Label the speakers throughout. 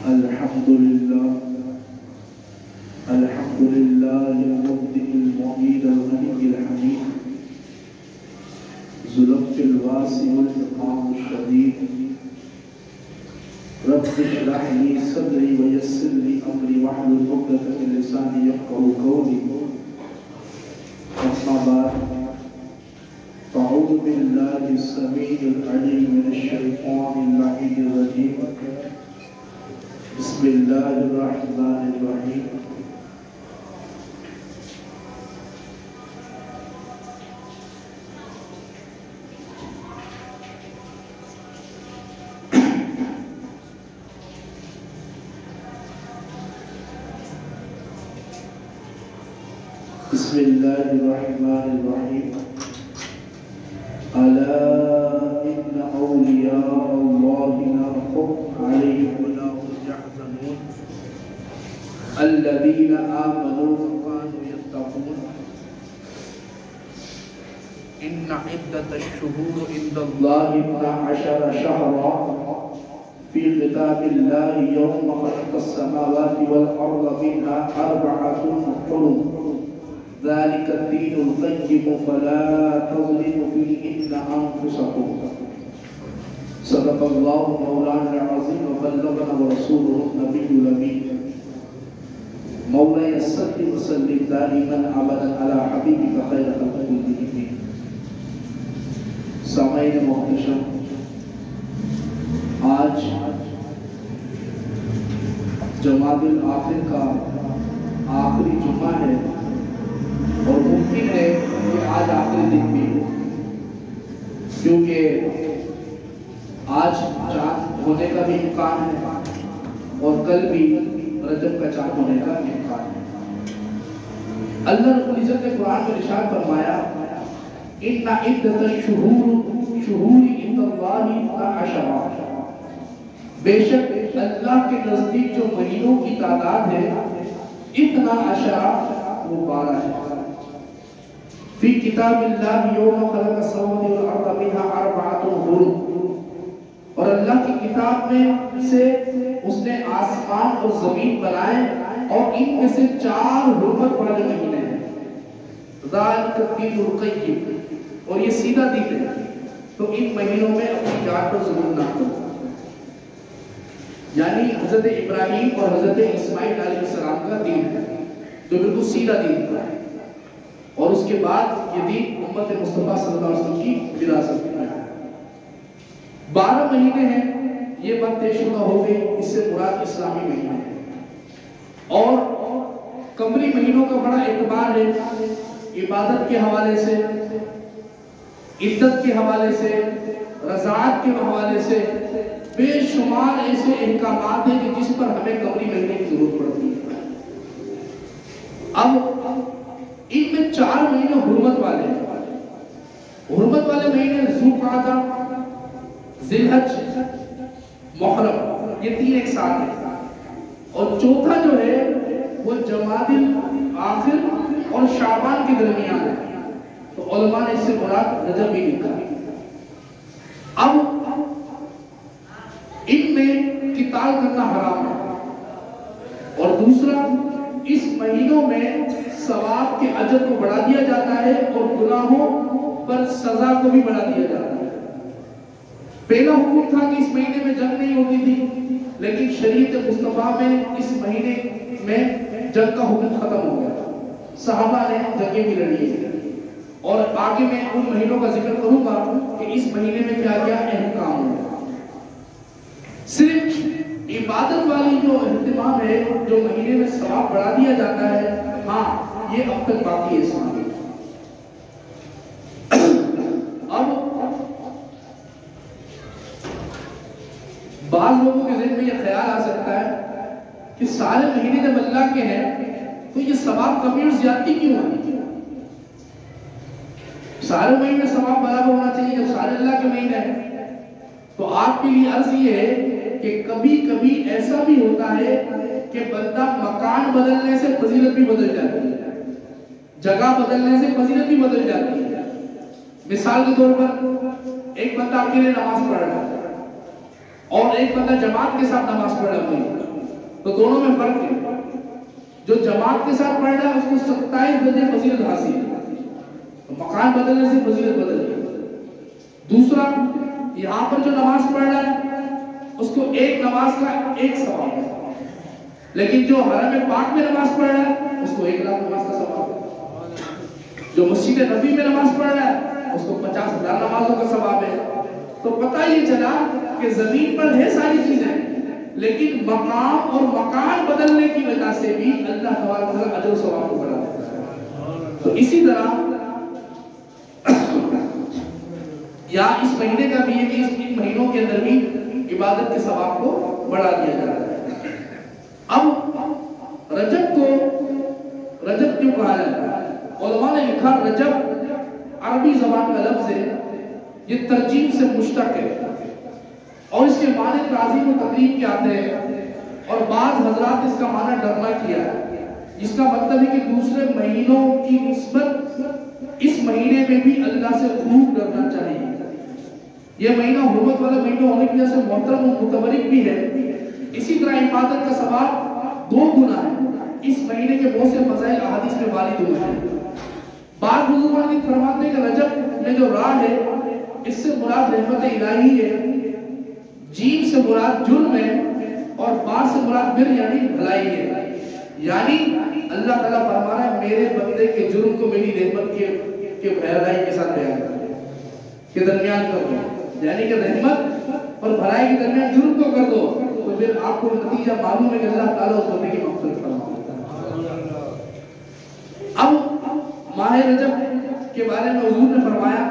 Speaker 1: الحمد لله المبدئ المعيد الغني الحميد ذو العفو الواسع والإنعام الشديد رب اشرح لي صدري ويسر لي أمري واحلل عقدة من لساني يفقهوا قولي أما بعد فأعوذ بالله السميع العليم من الشيطان اللعين الرجيم بسم الله الرحمن الرحيم بسم الله الرحمن الرحيم ألا إن أولياء الله لا خوف عليهم ولا هم يحزنون الذين آمنوا وكانوا يتقون إن عدة الشهور عند الله 12 شهرا في كتاب الله يوم خلق السماوات والأرض منها 4 حرم ذلك الدين القيم فلا تظلموا فيهن أنفسكم صدق الله مولانا العظيم وبلغنا ورسوله النبي الأمين مولاي صل وسلم دائما أبدا على حبيبك خير خلق كلهم سامعین محتشم آج جمادی الآخر کا آخری جمعہ ہے اور ممکن ہے کہ آج آخری دن بھی ہو کیونکہ آج چاند ہونے کا بھی امکان ہے اور کل بھی رجب کا چاند ہونے کا بھی امکان ہے اللہ رب العزت نے قرآن میں ارشاد فرمایا ان عدت الشہور عند اللہ 12 بے شک اللہ کے نزدیک جو مہینوں کی تعداد ہے 12 وہ 12 ہے فی کتاب اللہ یوم خلق السماوات والارض منها 4 حرم اور اللہ کی کتاب میں سے اس نے آسمان اور زمین بنائے اور ان میں سے 4 حرمت والے مہینے ہیں ذالک الدین القیم اور یہ سیدھا دین ہے تو ان مہینوں میں اپنی جان پر ظلم نہ کرو یعنی حضرت ابراہیم اور حضرت اسماعیل علیہ السلام کا دین ہے جو بالکل سیدھا دین تھا اور اس کے بعد یہ دین امت مصطفیٰ صلی اللہ علیہ وسلم کی وراثت میں ہے 12 مہینے ہیں یہ بات طے شدہ ہو گئی اس سے مراد اسلامی مہینے ہیں اور قمری مہینوں کا بڑا اعتبار ہے عبادت کے حوالے سے عدت کے حوالے سے رضاعت کے حوالے سے بے شمار ایسے احکامات ہیں کہ جس پر ہمیں قمری مہینے کی ضرورت پڑتی ہے اب ان میں 4 مہینے حرمت والے ہیں حرمت والے مہینے ذوالقعدہ ذوالحج محرم یہ 3 ایک ساتھ ہیں اور چوتھا جو ہے وہ جمادی الآخر اور شعبان کے درمیان ہے تو علماء نے اس سے مراد رجب بھی لکھا اب ان میں قتال کرنا حرام ہے اور دوسرا اس مہینوں میں ثواب کے اجر کو بڑھا دیا جاتا ہے اور گناہوں پر سزا کو بھی بڑھا دیا جاتا ہے پہلا حکم تھا کہ اس مہینے میں جنگ نہیں ہوتی تھی لیکن شریعت مصطفیٰ میں اس مہینے میں جنگ کا حکم ختم ہو گیا صحابہ نے جنگیں بھی لڑی ہیں اور آگے میں ان مہینوں کا ذکر کروں گا کہ اس مہینے میں کیا کیا اہم کام ہوا صرف عبادت والی جو اہتمام ہے جو مہینے میں ثواب بڑھا دیا جاتا ہے ہاں یہ اب تک باقی ہے اسلام میں اب بعض لوگوں کے ذہن میں یہ خیال آ سکتا ہے کہ سارے مہینے جب اللہ کے ہیں تو یہ ثواب کمی اور زیادتی کیوں ہے سارے مہینے میں ثواب برابر ہونا چاہیے جب سارے اللہ کے مہینے ہیں تو آپ کے لیے عرض یہ ہے کہ کبھی کبھی ایسا بھی ہوتا ہے کہ بندہ مکان بدلنے سے فضیلت بھی بدل جاتی ہے جگہ بدلنے سے فضیلت بھی بدل جاتی ہے مثال کے طور پر ایک بندہ اکیلے نماز پڑھ رہا ہے اور ایک بندہ جماعت کے ساتھ نماز پڑھ رہا ہے تو دونوں میں فرق ہے. جو جماعت کے ساتھ پڑھ رہا ہے اس کو 27 درجے فضیلت حاصل ہے، مکان بدلنے سے فضیلت بدل گئی. دوسرا یہاں پر جو نماز پڑھ رہا ہے اس کو ایک نماز کا ایک ثواب ہے، لیکن جو حرم پاک میں نماز پڑھ رہا ہے اس کو 1 لاکھ نماز کا ثواب ہے. جو مسجد نبی میں نماز پڑھ رہا ہے اس کو 50,000 نمازوں کا ثواب ہے. تو پتہ یہ چلا کہ زمین پر ہے ساری چیزیں، لیکن مقام اور مکان بدلنے کی وجہ سے بھی اللہ تبارک و تعالیٰ اجر و ثواب کو بڑھا دیتا ہے. تو اسی طرح یا اس مہینے کا بھی ہے کہ ان مہینوں کے اندر بھی عبادت کے ثواب کو بڑھا دیا جاتا ہے. اب رجب کیوں کہا جاتا ہے؟ علماء نے لکھا رجب عربی زبان کا لفظ ہے، یہ ترجیم سے مشتق ہے اور اس کے معنی تعظیم و تقریب کے آتے ہیں، اور بعض حضرات اس کا معنی ڈرنا کیا ہے، جس کا مطلب ہے کہ دوسرے مہینوں کی نسبت اس مہینے میں بھی اللہ سے خوب ڈرنا چاہیے. یہ مہینہ حرمت والا مہینہ ہونے کی وجہ سے محترم و متبرک بھی ہے. اسی طرح عبادت کا ثواب 2 گنا ہے. اس مہینے کے بہت سے فضائل احادیث میں وارد ہوئے ہیں. بعض بزرگان نے فرماتے ہیں کہ رجب میں جو راہ ہے اس سے مراد رحمت الہی ہے، جیم سے مراد جرم ہے، اور با سے مراد بر یعنی بھلائی ہے. یعنی اللہ تعالیٰ فرما رہا ہے میرے بندے کے جرم کو میری رحمت کے بھلائی کے ساتھ بیان کے درمیان کر دو. یعنی کہ رحمت اور بھلائی کے درمیان جرم کو کر دو تو پھر آپ کو نتیجہ معلوم ہے کہ اللہ تعالیٰ اس بندے کی مغفرت فرماتا ہے. اب ماہ رجب کے بارے میں حضور نے فرمایا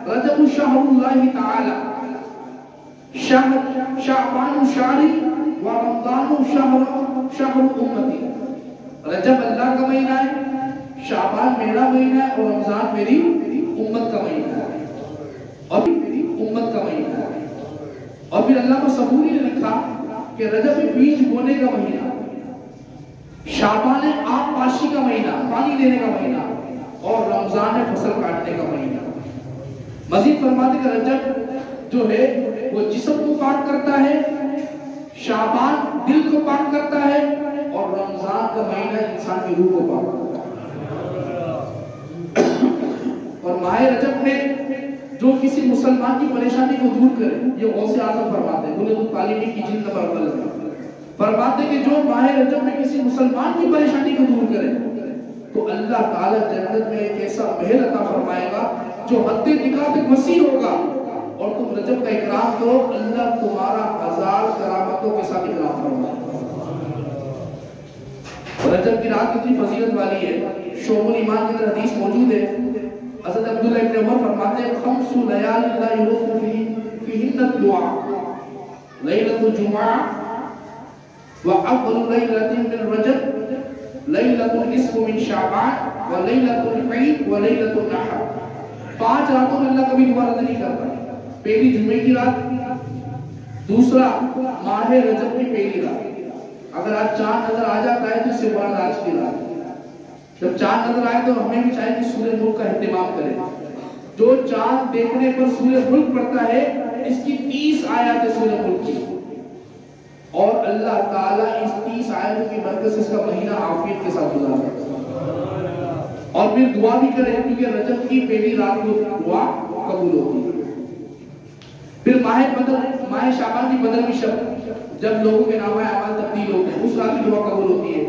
Speaker 1: رجب شہر اللہ تعالی، شعبان شہری و رمضان شہر امتی. رجب اللہ کا مہینہ ہے، شعبان میرا مہینہ ہے، اور رمضان میری امت کا مہینہ ہے، اور امت کا مہینہ ہے. اور پھر علامہ صبوری نے لکھا کہ رجب بیج بونے کا مہینہ، شعبان آب پاشی کا مہینہ، پانی دینے کا مہینہ، اور رمضان فصل کاٹنے کا مہینہ. مزید فرماتے کہ رجب جو ہے وہ جسم کو پاک کرتا ہے، شعبان دل کو پاک کرتا ہے، اور رمضان کا مہینہ انسان کی روح کو پاک کرتا ہے. اور ماہ رجب میں جو کسی مسلمان کی پریشانی کو دور کرے، یہ غوث اعظم فرماتے ہیں بلغ الطالبین کی جلد نمبر 11 فرماتے کہ جو ماہ رجب میں کسی مسلمان کی پریشانی کو دور کرے تو اللہ تعالیٰ جنت میں ایک ایسا محل عطا فرمائے گا جو حد نکاح تک وسیع ہوگا. اور تم رجب کا اکرام کرو، اللہ تمہارا 1000 کرامتوں کے ساتھ اکرام فرمائے. رجب کی رات کتنی فضیلت والی ہے، شعب الایمان کے اندر حدیث موجود ہے. حضرت عبداللہ ابن عمر فرماتے ہیں 5 لیال لا یرد فیہن الدعاء، لیلۃ الجمعہ وافضل لیلۃ من رجب، لیلۃ النصف من شعبان، ولیلۃ العید ولیلۃ النحر. 5 راتوں میں اللہ کبھی دعا رد نہیں کرتا. پہلی جمعے کی رات، دوسرا ماہ رجب کی پہلی رات. اگر آج چاند نظر آ جاتا ہے تو اس سے بعد آج کی رات. جب چاند نظر آئے تو ہمیں بھی چاہیے کہ سورہ ملک کا اہتمام کریں. جو چاند دیکھنے پر سورہ ملک پڑتا ہے اس کی 30 آیات ہے سورہ ملک کی، اور اللہ تعالیٰ اس 30 آیاتوں کی برکت سے اس کا مہینہ عافیت کے ساتھ گزارتا ہے. اور پھر دعا بھی کریں کیونکہ رجب کی پہلی رات کو دعا قبول ہوتی ہے. پھر ماہ شعبان کی 15ویں شب جب لوگوں کے نامہ اعمال تبدیل ہوتے ہیں اس رات کی دعا قبول ہوتی ہے.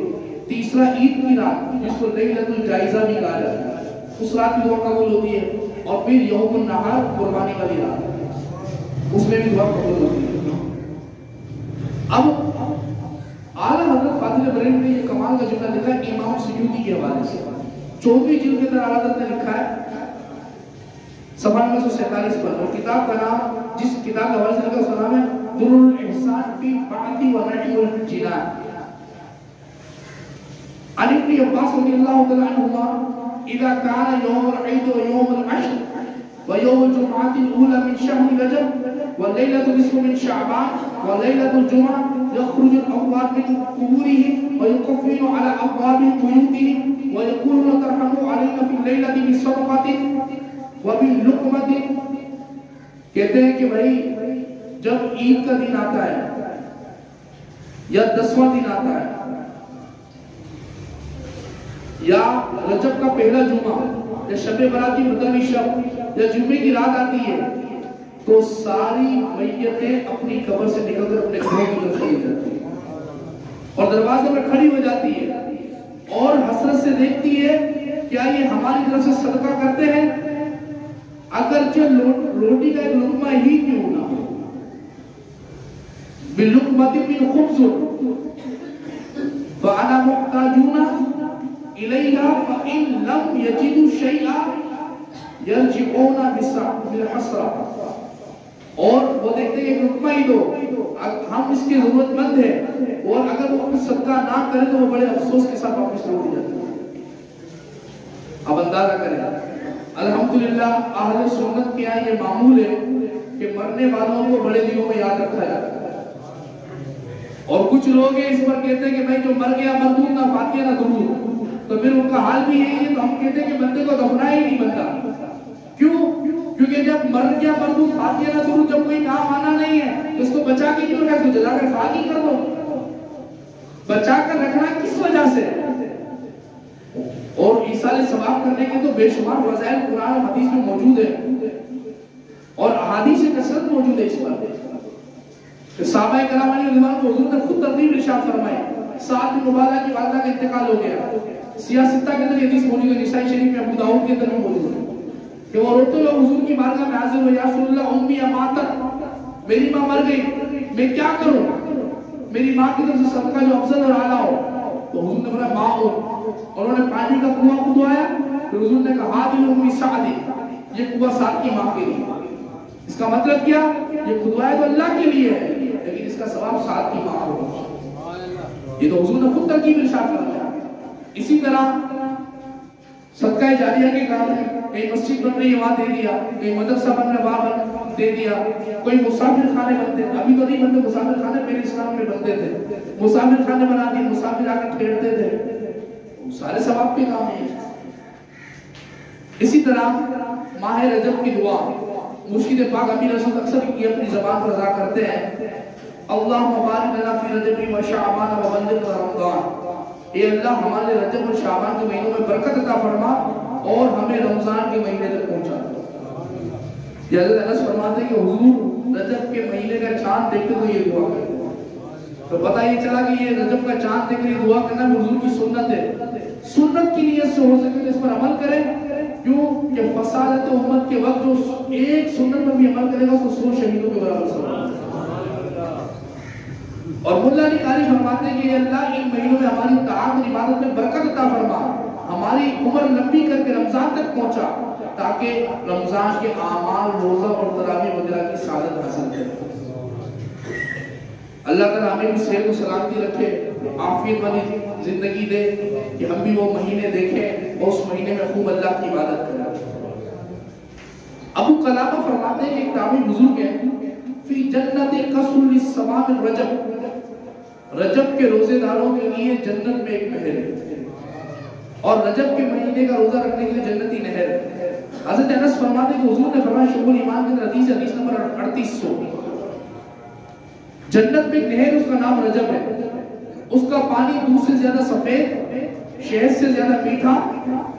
Speaker 1: تیسرا عید کی رات جس کو لیلۃ الجائزہ بھی کہا جاتا ہے، اس رات کی دعا قبول ہوتی ہے. اور پھر یوم النحر قربانی والی رات، اس میں بھی دعا قبول ہوتی ہے. اب اعلیٰ حضرت فاضل بریلوی نے یہ کمال کا جملہ لکھا ہے امام سیوطی کے حوالے سے. 24ویں جلد کے اندر اعلیٰ حضرت نے لکھا ہے صفحہ 947 پر، اور کتاب کا نام جس کتاب کا حوالے سے لکھا اس کا نام ہے در الاحسان فی بعث و نعی الجنان. عن ابن عباس رضی اللہ تعالی عنہما اذا كان يوم العيد ويوم العشر ويوم الجمعة الأولى من شهر رجب والليلة النصف من شعبان وليلة الجمعة يخرج الأبواب من قبورهم ويكفون على أبواب بيوتهم ويقولون ترحموا علينا في الليلة بصدقة وبلقمة. کہتے ہیں کہ بھائی جب عید کا دن آتا ہے یا 10واں دن آتا ہے یا رجب کا پہلا جمعہ یا شب برات کی 15ویں شب یا جمعے کی رات آتی ہے تو ساری میتیں اپنی قبر سے نکل کر اپنے گھروں کی طرف چلی جاتی ہیں اور دروازے پر کھڑی ہو جاتی ہے اور حسرت سے دیکھتی ہے کیا یہ ہماری طرف سے صدقہ کرتے ہیں؟ اگرچہ روٹی کا ایک لقمہ ہی کیوں نہ ہو، بِاللُّقْمَةِ مِنْ خُبْزٍ فَأَنَا مُحْتَاجُونَ إِلَيْهَا فَإِن لَمْ يَجِدُوا شَيْئًا يَرْجِعُونَ بِالْحَسْرَةِ۔ اور وہ دیکھتے ہیں کہ لقمہ ہی دو، ہم اس کے ضرورت مند ہیں، اور اگر وہ کچھ صدقہ نہ کرے تو وہ بڑے افسوس کے ساتھ واپس لوٹ جاتے ہیں۔ اب اندازہ کریں، الحمدللہ اہل سنت کے یہاں یہ معمول ہے کہ مرنے والوں کو بڑے دنوں میں یاد رکھا جاتا ہے، اور کچھ لوگ اس پر کہتے ہیں کہ بھائی جو مر گیا مردود نہ فاتحہ نہ درود، تو پھر ان کا حال بھی یہی ہے، تو ہم کہتے ہیں کہ بندے کو دفنا ہی نہیں بنتا۔ کیوں؟ کیونکہ جب مر گیا مردود فاتحہ نہ درود جب کوئی کام آنا نہیں ہے تو اس کو بچا کے کیوں رکھا؟ جلا کر خاک ہی کر دو۔ بچا کر رکھنا کس وجہ سے؟ اور ایصال ثواب کرنے کے تو بے شمار فضائل قرآن و حدیث میں موجود ہے، اور احادیث کثرت موجود ہے اس پر۔ صحابہ کرام علیہ رضوان کو حضور نے خود ترتیب ارشاد فرمائے۔ سعد بن عبادہ کی والدہ کا انتقال ہو گیا، سیاہ ستہ کے اندر حدیث موجود ہے، نسائی شریف میں، ابو داؤد کے اندر بھی موجود ہے کہ وہ روتے ہوئے حضور کی بارگاہ میں حاضر ہوئے، یا رسول اللہ امی اماتت، میری ماں مر گئی، میں کیا کروں؟ میری ماں کی طرف سے صدقہ جو افضل اور اعلیٰ ہو۔ تو حضور نے فرمایا ماں ہو، اور انہوں نے پانی کا کنواں کھدوایا، پھر حضور نے کہا ہاتھ میں امی سعد، یہ کنواں سعد کی ماں کے لیے۔ اس کا مطلب کیا؟ یہ کھدوایا تو اللہ کے لیے ہے، لیکن اس کا ثواب سعد کی ماں ہوگا۔ یہ تو حضور نے خود ترکیب ارشاد فرمایا۔ اسی طرح صدقہ جاریہ کے کام میں کہیں مسجد بن رہی ہے وہاں دے دیا، کہیں مدرسہ بن رہا ہے وہاں دے دیا، کوئی مسافر خانے بنتے، ابھی تو نہیں بنتے مسافر خانے، میرے اسلام میں بنتے تھے، مسافر خانے بنا دیے، مسافر آ کر ٹھہرتے تھے، سارے ثواب کے کام ہیں۔ اسی طرح ماہ رجب کی دعا مرشد پاک امیر رسول اکثر کی اپنی زبان پر ادا کرتے ہیں، اللہم بارک لنا فی رجب و شعبان و بلغنا رمضان، اے اللہ ہمارے رجب اور شعبان کے مہینوں میں برکت عطا فرما اور ہمیں رمضان کے مہینے تک پہنچا دو۔ یہ حضرت انس فرماتے ہیں کہ حضور رجب کے مہینے کا چاند دیکھتے تو یہ دعا کرتے، تو پتہ یہ چلا کہ یہ رجب کا چاند دیکھ کر دعا کرنا بھی حضور کی سنت ہے۔ سنت کی نیت سے ہو سکے تو اس پر عمل کریں، کیوں کہ فسادت امت کے وقت جو ایک سنت پر بھی عمل کرے گا اس کو 100 شہیدوں کے برابر ثواب۔ اور مولا علی قاری فرماتے ہیں کہ اللہ ان مہینوں میں ہماری طاعت اور عبادت میں برکت عطا فرما، ہماری عمر لمبی کر کے رمضان تک پہنچا، تاکہ رمضان کے اعمال روزہ اور تراویح وغیرہ کی سعادت حاصل کریں۔ اللہ تعالیٰ ہمیں بھی صحت و سلامتی رکھے، عافیت والی زندگی دے کہ ہم بھی وہ مہینے دیکھیں اور اس مہینے میں خوب اللہ کی عبادت کریں۔ ابو قلابہ فرماتے ہیں کہ ایک تابعی بزرگ ہے، فی جنت قصر للصوام الرجب، رجب کے روزے داروں کے لیے جنت میں ایک نہر ہے، اور رجب کے مہینے کا روزہ رکھنے کے لیے جنتی نہر ہے۔ حضرت انس فرماتے ہیں کہ حضور نے فرمایا شعب الایمان کے اندر حدیث نمبر 3800، جنت میں ایک نہر، اس کا نام رجب ہے، اس کا پانی دودھ سے زیادہ سفید، شہد سے زیادہ میٹھا،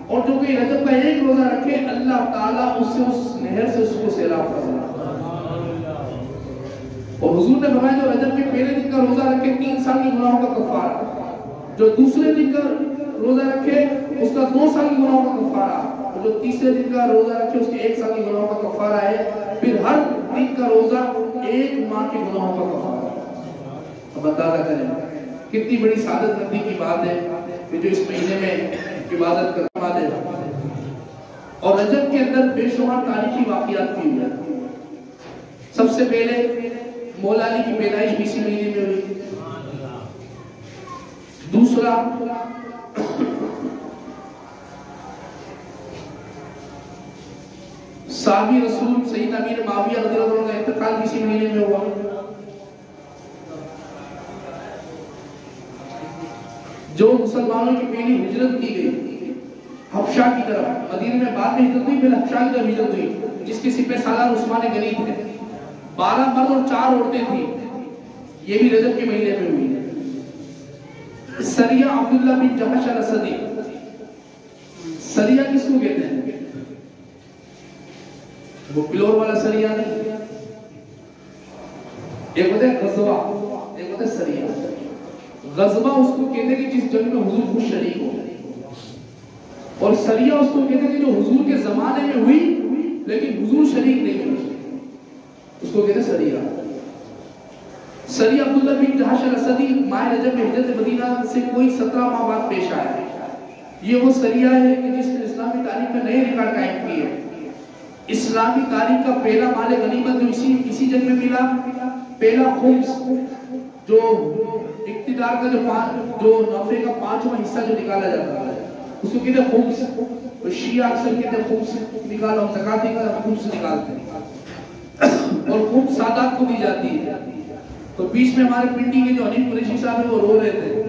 Speaker 1: اور جو کہ رجب کا ایک روزہ رکھے اللہ تعالیٰ اس سے اس نہر سے اس کو سیراب فرمائے۔ اور حضور نے فرمایا جو رجب کے پہلے دن کا روزہ رکھے 3 سال کی گناہوں کا کفارہ، جو دوسرے دن کا روزہ رکھے اس کا 2 سال کی گناہوں کا کفارہ، اور جو تیسرے دن کا روزہ رکھے اس کے 1 سال کی گناہوں کا کفارہ ہے، پھر ہر دن کا روزہ 1 ماہ کے گناہوں کا کفارہ۔ اب اندازہ کریں کتنی بڑی سعادت مندی کی بات ہے کہ جو اس مہینے میں عبادت کرنا دے۔ اور رجب کے اندر بے شمار تاریخی واقعات بھی ہوئے۔ سب سے پہلے مولا علی کی پیدائش بھی اسی مہینے میں ہوئی۔ دوسرا صحابی رسول سید امیر معاویہ رضی اللہ عنہ کا انتقال بھی اسی مہینے میں ہوا۔ جو مسلمانوں کی پہلی ہجرت کی گئی حبشہ کی طرف، مدینہ میں بعد میں ہجرت ہوئی، پھر حبشہ کی طرف ہجرت ہوئی، جس کے سپہ سالار عثمان غنی تھے، 12 مرد اور 4 عورتیں تھیں، یہ بھی رجب کے مہینے میں ہوئی۔ سریہ عبداللہ بن جحش الاسدی. سریہ کس کو کہتے ہیں؟ وہ پلور والا سریہ نہیں. ایک ہوتا ہے غزوہ، ایک ہوتا ہے سریہ. غزوہ اس کو کہتے ہیں کہ جس جنگ میں حضور خود شریک ہو، اور سریہ اس کو کہتے ہیں کہ جو حضور کے زمانے میں ہوئی لیکن حضور شریک نہیں ہوئی، اس کو کہتے ہیں سریہ. سریہ عبداللہ بن جحش الاسدی ماہ رجب میں ہجرت مدینہ سے کوئی 17 ماہ بعد پیش آیا ہے. یہ وہ سریہ ہے کہ جس نے اسلامی تاریخ میں نئے ریکارڈ قائم کیے. اسلامی تاریخ کا پہلا مال غنیمت جو اسی جنگ میں ملا، پہلا خمس جو اقتدار کا جو نفع کا 5واں حصہ جو نکالا جاتا ہے اس کو کہتے ہیں خمس. تو شیعہ اکثر کہتے ہیں خمس نکالا، ہم زکاتی کا خمس نکالتے ہیں اور خمس سادات کو دی جاتی ہے. تو بیچ میں ہمارے پنڈی کے جو حنیف قریشی صاحب ہیں وہ رو رہے تھے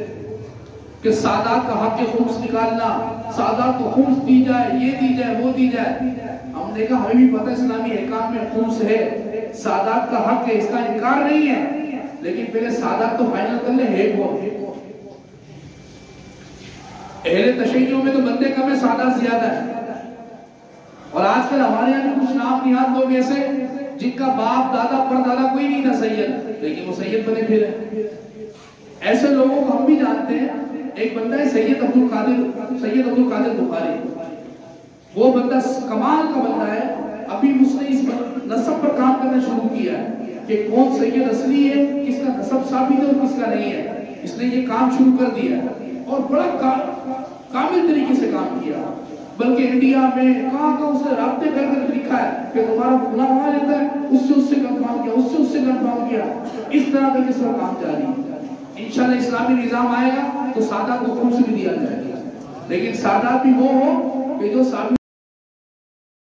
Speaker 1: کہ سادات کا حق خمس نکالنا، سادات کو خمس دی جائے، یہ دی جائے، وہ دی جائے. ہم نے کہا ہمیں بھی پتہ اسلامی احکام میں خمس ہے، سادات کا حق ہے، اس کا انکار نہیں ہے، لیکن پہلے سادات تو فائنل کر لیں ہے وہ. اہل تشیعوں میں تو بندے کم ہے، سادات زیادہ ہے. اور آج کل ہمارے یہاں کچھ نام نہاد لوگ ایسے جن کا باپ دادا پردادا کوئی نہیں تھا سید، لیکن وہ سید بنے پھر ہیں. ایسے لوگوں کو ہم بھی جانتے ہیں. ایک بندہ ہے سید عبد القادر بخاری. وہ بندہ کمال کا بندہ ہے. ابھی اس نے اس نسب پر کام کرنا شروع کیا ہے کہ کون سید اصلی ہے، کس کا نسب ثابت ہے اور کس کا نہیں ہے. اس نے یہ کام شروع کر دیا ہے اور بڑا کامل طریقے سے کام کیا. بلکہ انڈیا میں کہاں اس نے رابطے کر کے لکھا ہے کہ تمہارا فلاں وہاں رہتا ہے، اس سے کنفرم کیا، اس سے کنفرم کیا. اس طرح کا کس کا کام جاری ہے. انشاءاللہ اسلامی نظام آئے گا تو سادات کو خمس بھی دیا جائے گا، لیکن سادات بھی وہ ہو کہ جو